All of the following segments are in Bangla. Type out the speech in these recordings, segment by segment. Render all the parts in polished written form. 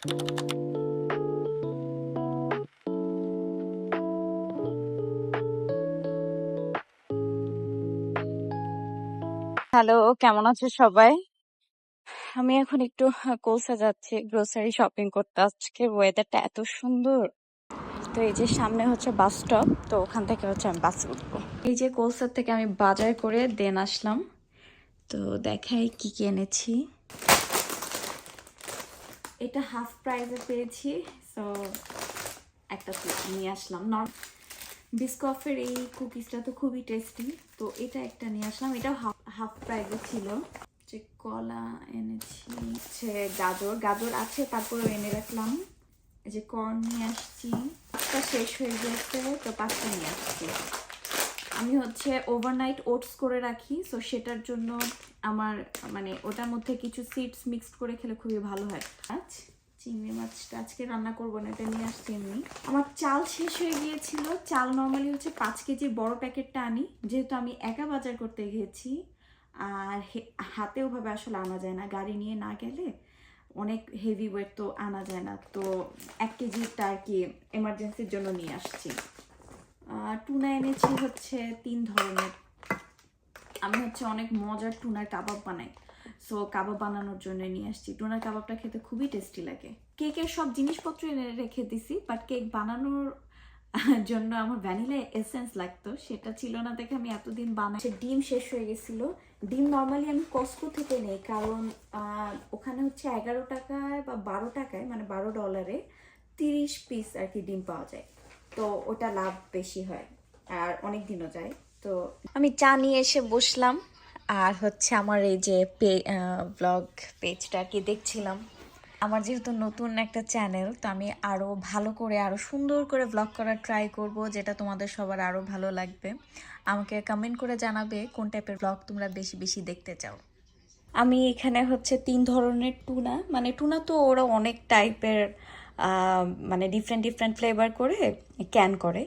হ্যালো, কেমন আছে সবাই? আমি এখন একটু কোলসা যাচ্ছি গ্রোসারি শপিং করতে। আজকে ওয়েদারটা এত সুন্দর। তো এই যে সামনে হচ্ছে বাস স্টপ, তো ওখান থেকে হচ্ছে আমি বাসে উঠবো। এই যে কোলসার থেকে আমি বাজার করে দেন আসলাম। তো দেখাই কি কি এনেছি। এটা হাফ প্রাইসে পেয়েছি, সো একটা নিয়ে আসলাম। বিস্কফের এই কুকিজটা তো খুবই টেস্টি, তো এটা একটা নিয়ে আসলাম। এটাও হাফ প্রাইসে ছিল। যে কলা এনেছি, হচ্ছে গাজর আছে, তারপরে এনে রাখলাম। এই যে কর্ন নিয়ে আসছি, পাঁচটা শেষ হয়ে গেছে, তো পাঁচটা নিয়ে আসছি। আমি হচ্ছে ওভারনাইট ওটস করে রাখি, সো সেটার জন্য আমার মানে ওটার মধ্যে কিছু সিডস মিক্সড করে খেলে খুবই ভালো হয়। চিংড়ি মাছটা আজকে রান্না করবো না, এটা নিয়ে আসছি এমনি। আমার চাল শেষ হয়ে গিয়েছিল। চাল নর্মালি হচ্ছে 5 কেজির বড় প্যাকেটটা আনি, যেহেতু আমি একা বাজার করতে গিয়েছি আর হাতে ওভাবে আসলে আনা যায় না, গাড়ি নিয়ে না গেলে অনেক হেভি ওয়েট তো আনা যায় না, তো 1 কেজিটা আর কি এমার্জেন্সির জন্য নিয়ে আসছি। টুনা এনেছি হচ্ছে 3 ধরনের। আমি হচ্ছে অনেক মজার টুনার কাবাব বানাই, সো কাবাব বানানোর জন্য নিয়ে আসছি। টুনার কাবাবটা খেতে খুবই টেস্টি লাগে। কেকের সব জিনিসপত্র এনে রেখে দিছি, বাট কেক বানানোর জন্য আমার ভ্যানিলা এসেন্স লাগতো, সেটা ছিল না দেখে আমি এতদিন বানাই। ডিম শেষ হয়ে গেছিল। ডিম নর্মালি আমি কস্কো থেকে নেই, কারণ ওখানে হচ্ছে 11 টাকায় বা 12 টাকায়, মানে $12 30 পিস আর কি ডিম পাওয়া যায়, তো ওটা লাভ বেশি হয় আর অনেক দিনও যায়। তো আমি চা নিয়ে এসে বসলাম, আর হচ্ছে আমার এই যে ব্লগ পেজটা আর কি দেখছিলাম। আমার যেহেতু নতুন একটা চ্যানেল, তো আমি আরও ভালো করে আরও সুন্দর করে ব্লগ করার ট্রাই করব, যেটা তোমাদের সবার আরও ভালো লাগবে। আমাকে কমেন্ট করে জানাবে কোন টাইপের ব্লগ তোমরা বেশি বেশি দেখতে চাও। আমি এখানে হচ্ছে 3 ধরনের টুনা, মানে টুনা তো ওরা অনেক টাইপের, মানে ডিফারেন্ট ডিফারেন্ট ফ্লেভার করে ক্যান করে।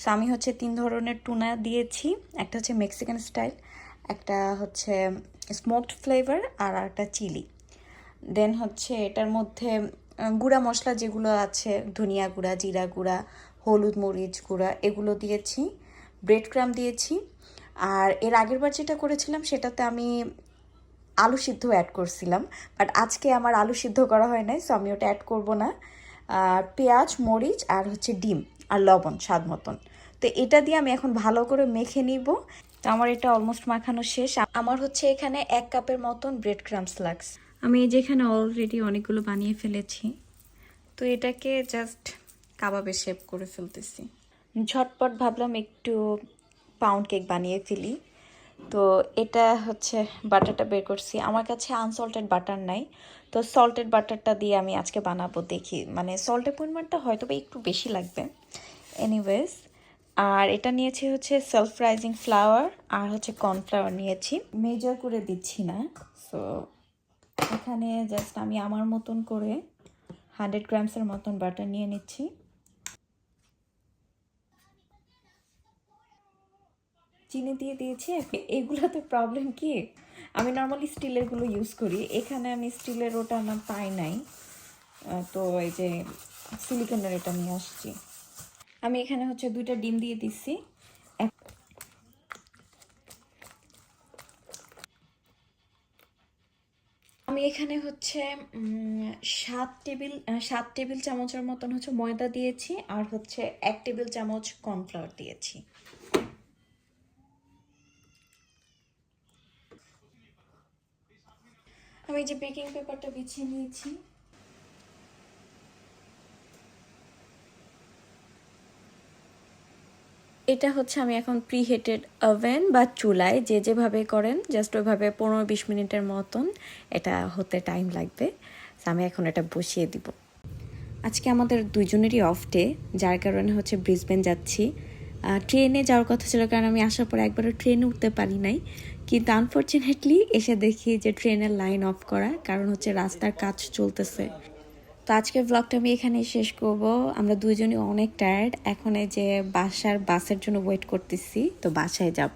সো আমি হচ্ছে 3 ধরনের টুনা দিয়েছি। একটা হচ্ছে মেক্সিকান স্টাইল, একটা হচ্ছে স্মোকড ফ্লেভার, আর একটা চিলি। দেন হচ্ছে এটার মধ্যে গুঁড়া মশলা যেগুলো আছে, ধনিয়া গুঁড়া, জিরা গুঁড়া, হলুদ মরিচ গুঁড়া, এগুলো দিয়েছি। ব্রেড ক্রাম দিয়েছি। আর এর আগের বার যেটা করেছিলাম সেটাতে আমি আলু সিদ্ধ অ্যাড করছিলাম, বাট আজকে আমার আলু সিদ্ধ করা হয় নাই, সো আমি ওটা অ্যাড করব না। পেঁয়াজ, মরিচ আর হচ্ছে ডিম আর লবণ স্বাদ মতন। তো এটা দিয়ে আমি এখন ভালো করে মেখে নিব। তো আমার এটা অলমোস্ট মাখানো শেষ। আমার হচ্ছে এখানে 1 কাপের মতন ব্রেড ক্রামস লাগছে। আমি যেখানে অলরেডি অনেকগুলো বানিয়ে ফেলেছি, তো এটাকে জাস্ট কাবাবে শেপ করে ফেলতেছি। ঝটপট ভাবলাম একটু পাউন্ড কেক বানিয়ে ফেলি। তো এটা হচ্ছে বাটারটা বের করছি, আমার কাছে আনসল্টেড বাটার নাই, তো সল্টেড বাটারটা দিয়ে আমি আজকে বানাবো। দেখি, মানে সল্টের পরিমাণটা হয়তো বা একটু বেশি লাগবে। এনিওয়েজ, আর এটা নিয়েছি হচ্ছে সেলফ রাইজিং ফ্লাওয়ার আর হচ্ছে কর্নফ্লাওয়ার নিয়েছি। মেজার করে দিচ্ছি না, সো এখানে জাস্ট আমি আমার মতন করে 100 গ্রামসের মতন বাটার নিয়ে নিচ্ছি। চিনি দিয়ে দিয়েছি। এগুলোতে প্রবলেম কি, আমি নর্মালি স্টিলেরগুলো ইউজ করি, এখানে আমি স্টিলের ওটা না পাই নাই, তো এই যে সিলিকনের এটা নিয়ে আসছি। আমি এখানে হচ্ছে 2টা ডিম দিয়ে দিচ্ছি। আমি এখানে হচ্ছে 7 টেবিল চামচের মতন হচ্ছে ময়দা দিয়েছি, আর হচ্ছে 1 টেবিল চামচ কর্নফ্লাওয়ার দিয়েছি। আমি যে বেকিং পেপারটা বিছিয়ে নিয়েছি। এটা হচ্ছে আমি এখন প্রিহিটেড ওভেন বা চুলায় যে যেভাবে করেন জাস্ট ওইভাবে 15-20 মিনিটের মতন এটা হতে টাইম লাগবে। আমি এখন এটা বসিয়ে দিব। আজকে আমাদের দুইজনেরই অফ ডে, যার কারণে হচ্ছে ব্রিসবেন যাচ্ছি। ট্রেনে যাওয়ার কথা ছিল, কারণ আমি আসার পর একবারও ট্রেনে উঠতে পারি নাই, কিন্তু আনফর্চুনেটলি এসে দেখি যে ট্রেনের লাইন অফ করা, কারণ হচ্ছে রাস্তার কাজ চলতেছে। তো আজকের ব্লগটা আমি এখানেই শেষ করব। আমরা দুইজনই অনেক টায়ার্ড, এখন এই যে বাসার বাসের জন্য ওয়েট করতেছি, তো বাসায় যাব।